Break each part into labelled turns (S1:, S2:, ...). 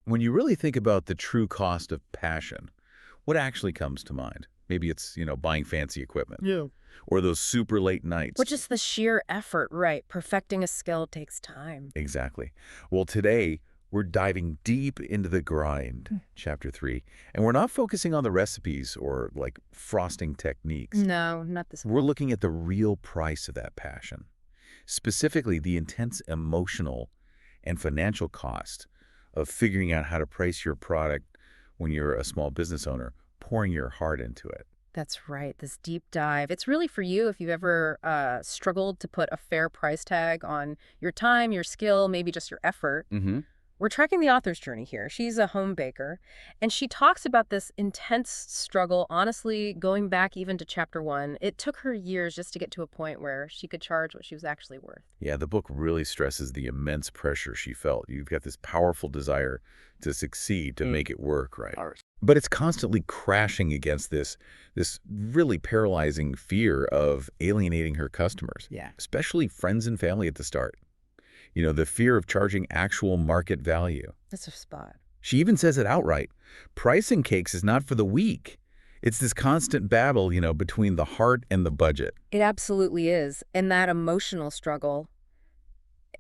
S1: When you really think about the true cost of passion, what actually comes to mind? Maybe it's, buying fancy equipment.
S2: Yeah.
S1: Or those super late nights.
S2: Which is the sheer effort, right? Perfecting a skill takes time.
S1: Exactly. Well, today, we're diving deep into the grind, Chapter 3, and we're not focusing on the recipes or, like, frosting techniques.
S2: No, not this one.
S1: We're looking at the real price of that passion, specifically the intense emotional and financial cost of figuring out how to price your product when you're a small business owner, pouring your heart into it.
S2: That's right, this deep dive. It's really for you if you've ever struggled to put a fair price tag on your time, your skill, maybe just your effort.
S1: Mm-hmm.
S2: We're tracking the author's journey here. She's a home baker, and she talks about this intense struggle, honestly, going back even to chapter 1. It took her years just to get to a point where she could charge what she was actually worth.
S1: Yeah, the book really stresses the immense pressure she felt. You've got this powerful desire to succeed, to make it work, right? But it's constantly crashing against this really paralyzing fear of alienating her customers, especially friends and family at the start. The fear of charging actual market value.
S2: That's a spot.
S1: She even says it outright. Pricing cakes is not for the weak. It's this constant battle, between the heart and the budget.
S2: It absolutely is. And that emotional struggle,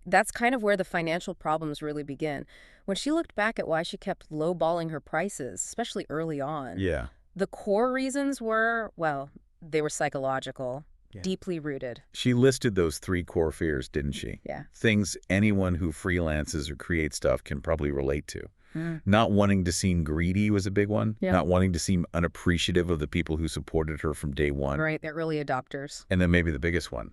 S2: that's kind of where the financial problems really begin. When she looked back at why she kept lowballing her prices, especially early on, the core reasons were, well, they were psychological. Deeply rooted.
S1: She listed those 3 core fears, didn't she?
S2: Yeah.
S1: Things anyone who freelances or creates stuff can probably relate to. Not wanting to seem greedy was a big one. Not wanting to seem unappreciative of the people who supported her from day one.
S2: Right, they're early adopters.
S1: And then maybe the biggest one,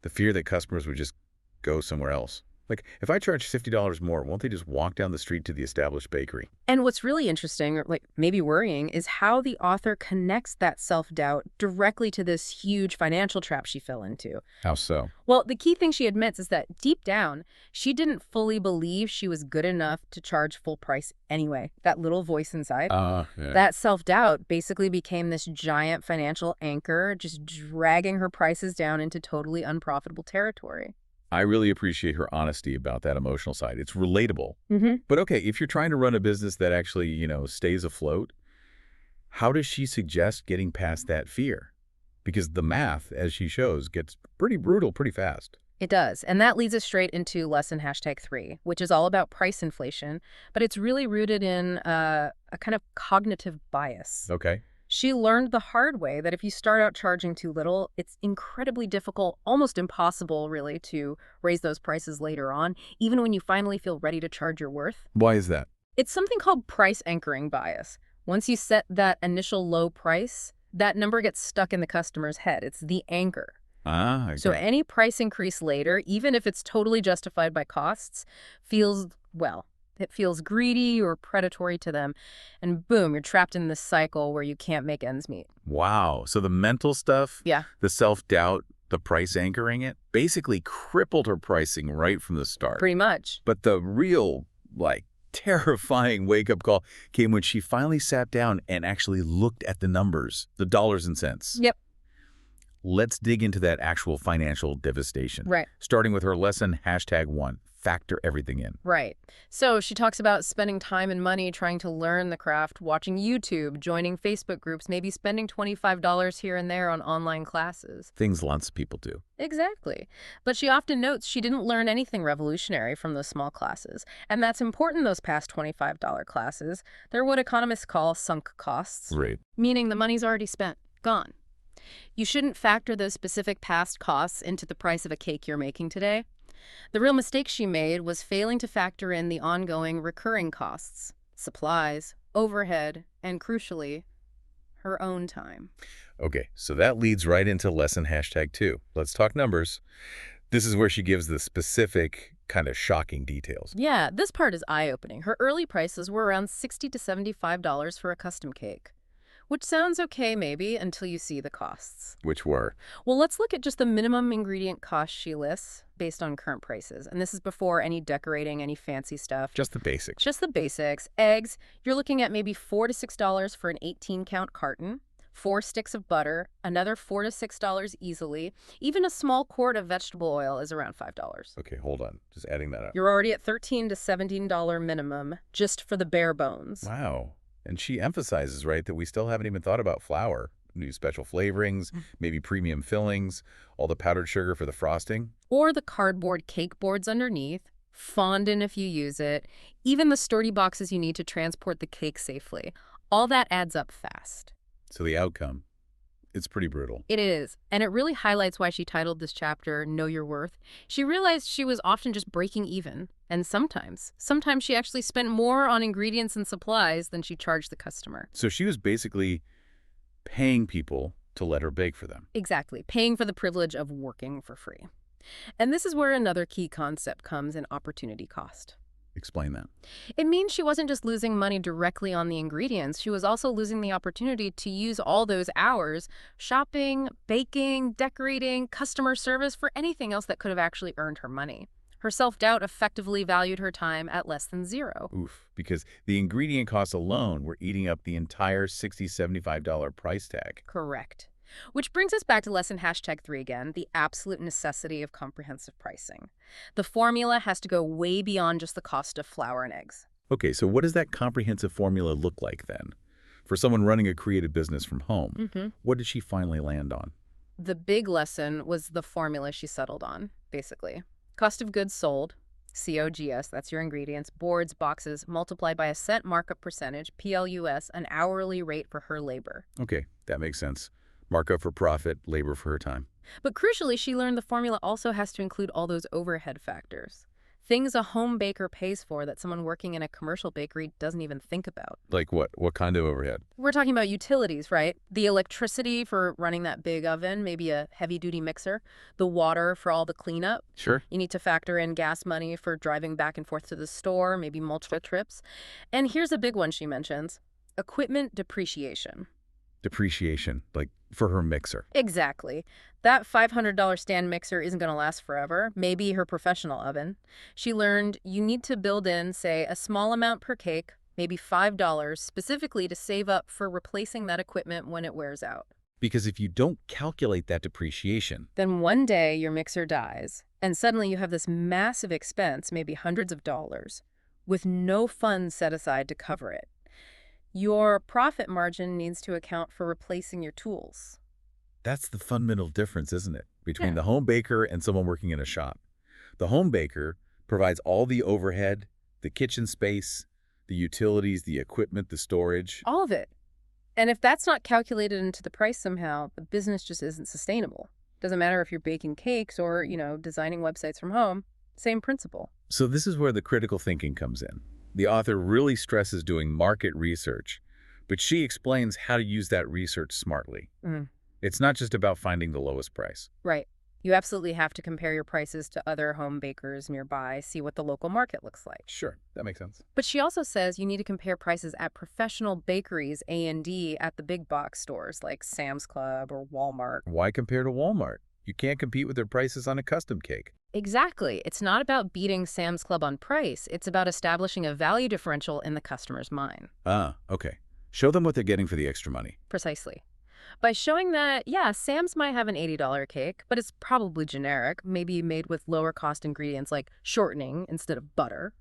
S1: the fear that customers would just go somewhere else. Like, if I charge $50 more, won't they just walk down the street to the established bakery?
S2: And what's really interesting, or like maybe worrying, is how the author connects that self-doubt directly to this huge financial trap she fell into.
S1: How so?
S2: Well, the key thing she admits is that deep down, she didn't fully believe she was good enough to charge full price anyway. That little voice inside, that self-doubt basically became this giant financial anchor, just dragging her prices down into totally unprofitable territory.
S1: I really appreciate her honesty about that emotional side. It's relatable.
S2: Mm-hmm.
S1: But okay, if you're trying to run a business that actually, stays afloat, how does she suggest getting past that fear? Because the math, as she shows, gets pretty brutal pretty fast.
S2: It does. And that leads us straight into lesson #3, which is all about price inflation, but it's really rooted in a kind of cognitive bias.
S1: Okay.
S2: She learned the hard way that if you start out charging too little, it's incredibly difficult, almost impossible, really, to raise those prices later on, even when you finally feel ready to charge your worth.
S1: Why is that?
S2: It's something called price anchoring bias. Once you set that initial low price, that number gets stuck in the customer's head. It's the anchor.
S1: Okay.
S2: So any price increase later, even if it's totally justified by costs, feels, well, it feels greedy or predatory to them. And boom, you're trapped in this cycle where you can't make ends meet.
S1: Wow. So the mental stuff, the self-doubt, the price anchoring it, basically crippled her pricing right from the start.
S2: Pretty much.
S1: But the real, terrifying wake-up call came when she finally sat down and actually looked at the numbers, the dollars and cents.
S2: Yep.
S1: Let's dig into that actual financial devastation.
S2: Right.
S1: Starting with her lesson, #1. Factor everything in.
S2: Right. So she talks about spending time and money trying to learn the craft, watching YouTube, joining Facebook groups, maybe spending $25 here and there on online classes.
S1: Things lots of people do.
S2: Exactly. But she often notes she didn't learn anything revolutionary from those small classes. And that's important, those past $25 classes. They're what economists call sunk costs.
S1: Right.
S2: Meaning the money's already spent, gone. You shouldn't factor those specific past costs into the price of a cake you're making today. The real mistake she made was failing to factor in the ongoing recurring costs, supplies, overhead, and crucially, her own time.
S1: Okay, so that leads right into lesson #2. Let's talk numbers. This is where she gives the specific, kind of shocking details.
S2: Yeah, this part is eye-opening. Her early prices were around $60 to $75 for a custom cake. Which sounds okay, maybe, until you see the costs.
S1: Which were?
S2: Well, let's look at just the minimum ingredient cost she lists based on current prices. And this is before any decorating, any fancy stuff.
S1: Just the basics.
S2: Just the basics. Eggs, you're looking at maybe $4 to $6 for an 18-count carton. 4 sticks of butter, another $4 to $6 easily. Even a small quart of vegetable oil is around $5.
S1: Okay, hold on. Just adding that up.
S2: You're already at $13 to $17 minimum just for the bare bones.
S1: Wow. And she emphasizes, right, that we still haven't even thought about flour. New special flavorings, maybe premium fillings, all the powdered sugar for the frosting.
S2: Or the cardboard cake boards underneath, fondant if you use it, even the sturdy boxes you need to transport the cake safely. All that adds up fast.
S1: So the outcome, it's pretty brutal.
S2: It is, and it really highlights why she titled this chapter, Know Your Worth. She realized she was often just breaking even, and sometimes she actually spent more on ingredients and supplies than she charged the customer.
S1: So she was basically paying people to let her bake for them.
S2: Exactly, paying for the privilege of working for free. And this is where another key concept comes in: opportunity cost.
S1: Explain that.
S2: It means she wasn't just losing money directly on the ingredients, she was also losing the opportunity to use all those hours shopping, baking, decorating, customer service for anything else that could have actually earned her money. Her self-doubt effectively valued her time at less than zero.
S1: Oof, because the ingredient costs alone were eating up the entire $60, $75 price tag.
S2: Correct. Which brings us back to lesson #3 again, the absolute necessity of comprehensive pricing. The formula has to go way beyond just the cost of flour and eggs.
S1: Okay, so what does that comprehensive formula look like then? For someone running a creative business from home, what did she finally land on?
S2: The big lesson was the formula she settled on, basically. Cost of goods sold, COGS, that's your ingredients, boards, boxes, multiplied by a set markup percentage, PLUS, an hourly rate for her labor.
S1: Okay, that makes sense. Markup for profit, labor for her time.
S2: But crucially, she learned the formula also has to include all those overhead factors. Things a home baker pays for that someone working in a commercial bakery doesn't even think about.
S1: Like what? What kind of overhead?
S2: We're talking about utilities, right? The electricity for running that big oven, maybe a heavy-duty mixer, the water for all the cleanup.
S1: Sure.
S2: You need to factor in gas money for driving back and forth to the store, maybe multiple trips. And here's a big one she mentions: equipment depreciation.
S1: Depreciation, like for her mixer.
S2: Exactly. That $500 stand mixer isn't going to last forever. Maybe her professional oven. She learned you need to build in, say, a small amount per cake, maybe $5, specifically to save up for replacing that equipment when it wears out.
S1: Because if you don't calculate that depreciation,
S2: then one day your mixer dies, and suddenly you have this massive expense, maybe hundreds of dollars, with no funds set aside to cover it. Your profit margin needs to account for replacing your tools.
S1: that's the fundamental difference, isn't it, between the home baker and someone working in a shop. The home baker provides all the overhead, the kitchen space, the utilities, the equipment, the storage.
S2: All of it. And if that's not calculated into the price somehow, the business just isn't sustainable. Doesn't matter if you're baking cakes or, designing websites from home. Same principle.
S1: So this is where the critical thinking comes in. The author really stresses doing market research, but she explains how to use that research smartly. It's not just about finding the lowest price.
S2: Right. You absolutely have to compare your prices to other home bakers nearby, see what the local market looks like.
S1: Sure, that makes sense.
S2: But she also says you need to compare prices at professional bakeries, A&D, at the big box stores like Sam's Club or Walmart.
S1: Why compare to Walmart? You can't compete with their prices on a custom cake.
S2: Exactly. It's not about beating Sam's Club on price. It's about establishing a value differential in the customer's mind.
S1: Ah, okay. Show them what they're getting for the extra money.
S2: Precisely. By showing that, yeah, Sam's might have an $80 cake, but it's probably generic, maybe made with lower cost ingredients like shortening instead of butter,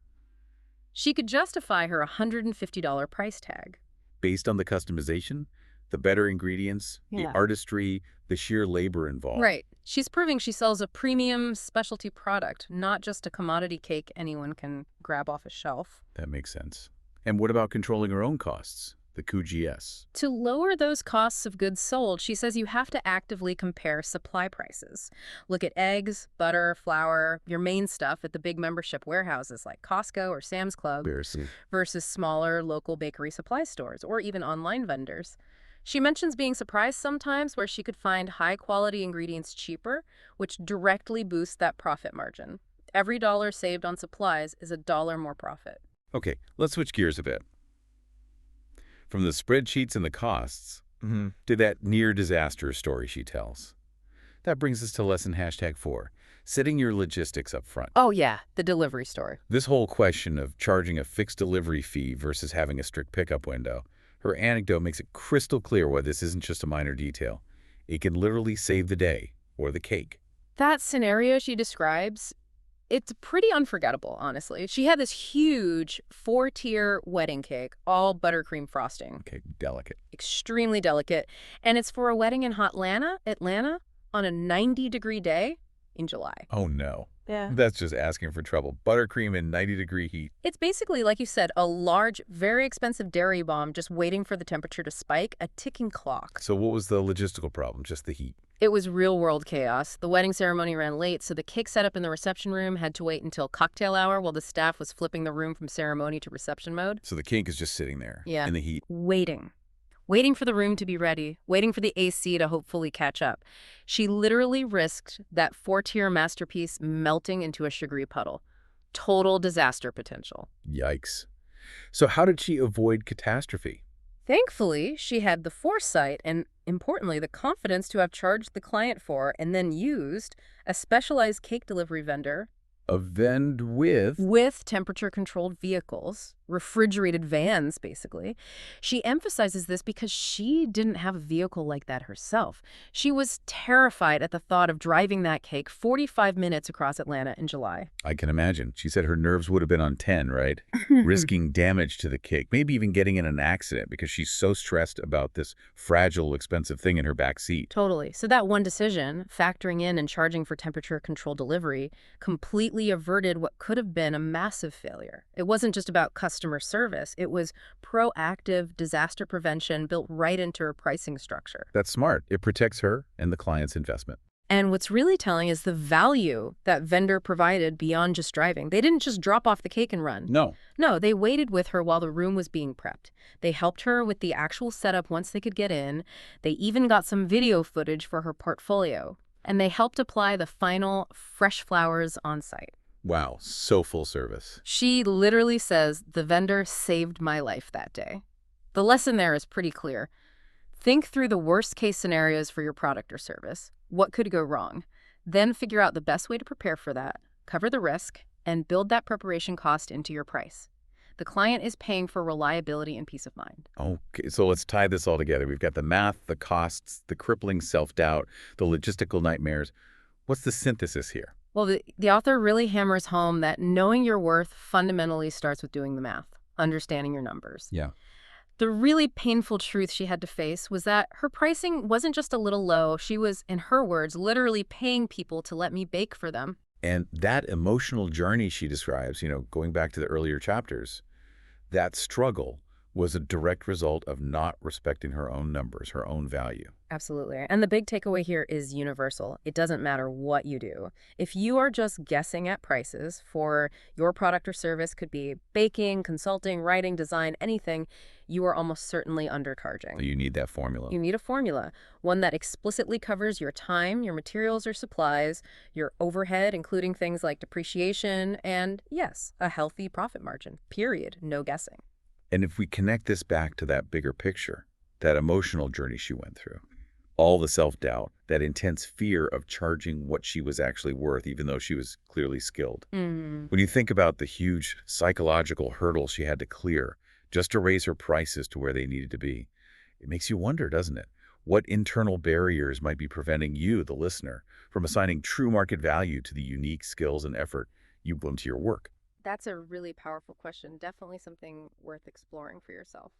S2: she could justify her $150 price tag.
S1: Based on the customization, the better ingredients, the artistry, the sheer labor involved.
S2: Right. She's proving she sells a premium specialty product, not just a commodity cake anyone can grab off a shelf.
S1: That makes sense. And what about controlling her own costs? The COGS.
S2: To lower those costs of goods sold, she says you have to actively compare supply prices. Look at eggs, butter, flour, your main stuff at the big membership warehouses like Costco or Sam's Club versus smaller local bakery supply stores or even online vendors. She mentions being surprised sometimes where she could find high-quality ingredients cheaper, which directly boosts that profit margin. Every dollar saved on supplies is a dollar more profit.
S1: Okay, let's switch gears a bit. From the spreadsheets and the costs to that near-disaster story she tells. That brings us to lesson #4, setting your logistics up front.
S2: Oh yeah, the delivery story.
S1: This whole question of charging a fixed delivery fee versus having a strict pickup window, Her anecdote makes it crystal clear why this isn't just a minor detail. It can literally save the day, or the cake.
S2: That scenario she describes, it's pretty unforgettable, honestly. She had this huge 4-tier wedding cake, all buttercream frosting.
S1: Okay, delicate.
S2: Extremely delicate. And it's for a wedding in Atlanta, on a 90-degree day in July.
S1: Oh, no.
S2: Yeah.
S1: That's just asking for trouble. Buttercream in 90-degree heat.
S2: It's basically, like you said, a large, very expensive dairy bomb just waiting for the temperature to spike, a ticking clock.
S1: So what was the logistical problem? Just the heat?
S2: It was real-world chaos. The wedding ceremony ran late, so the cake setup in the reception room had to wait until cocktail hour while the staff was flipping the room from ceremony to reception mode.
S1: So the cake is just sitting there in the heat.
S2: Waiting for the room to be ready, waiting for the AC to hopefully catch up. She literally risked that 4-tier masterpiece melting into a sugary puddle. Total disaster potential.
S1: Yikes. So how did she avoid catastrophe?
S2: Thankfully, she had the foresight and, importantly, the confidence to have charged the client for and then used a specialized cake delivery vendor.
S1: A vend with?
S2: With temperature-controlled vehicles, refrigerated vans, basically. She emphasizes this because she didn't have a vehicle like that herself. She was terrified at the thought of driving that cake 45 minutes across Atlanta in July.
S1: I can imagine. She said her nerves would have been on 10, right? Risking damage to the cake, maybe even getting in an accident because she's so stressed about this fragile, expensive thing in her back seat.
S2: Totally. So that one decision, factoring in and charging for temperature-controlled delivery, completely averted what could have been a massive failure. It wasn't just about customer service. It was proactive disaster prevention built right into her pricing structure.
S1: That's smart. It protects her and the client's investment.
S2: And what's really telling is the value that vendor provided beyond just driving. They didn't just drop off the cake and run. No, they waited with her while the room was being prepped. They helped her with the actual setup once they could get in. They even got some video footage for her portfolio. And they helped apply the final fresh flowers on site.
S1: Wow, so full service.
S2: She literally says, the vendor saved my life that day. The lesson there is pretty clear. Think through the worst-case scenarios for your product or service. What could go wrong? Then figure out the best way to prepare for that, cover the risk, and build that preparation cost into your price. The client is paying for reliability and peace of mind.
S1: Okay, so let's tie this all together. We've got the math, the costs, the crippling self-doubt, the logistical nightmares. What's the synthesis here?
S2: Well, the author really hammers home that knowing your worth fundamentally starts with doing the math, understanding your numbers.
S1: Yeah.
S2: The really painful truth she had to face was that her pricing wasn't just a little low. She was, in her words, literally paying people to let me bake for them.
S1: And that emotional journey she describes, going back to the earlier chapters, that struggle was a direct result of not respecting her own numbers, her own value.
S2: Absolutely. And the big takeaway here is universal. It doesn't matter what you do. If you are just guessing at prices for your product or service, could be baking, consulting, writing, design, anything, you are almost certainly undercharging.
S1: You need that formula.
S2: You need a formula, one that explicitly covers your time, your materials or supplies, your overhead, including things like depreciation, and yes, a healthy profit margin, period, no guessing.
S1: And if we connect this back to that bigger picture, that emotional journey she went through, all the self-doubt, that intense fear of charging what she was actually worth, even though she was clearly skilled. When you think about the huge psychological hurdles she had to clear just to raise her prices to where they needed to be, it makes you wonder, doesn't it? What internal barriers might be preventing you, the listener, from assigning true market value to the unique skills and effort you put into your work?
S2: That's a really powerful question. Definitely something worth exploring for yourself.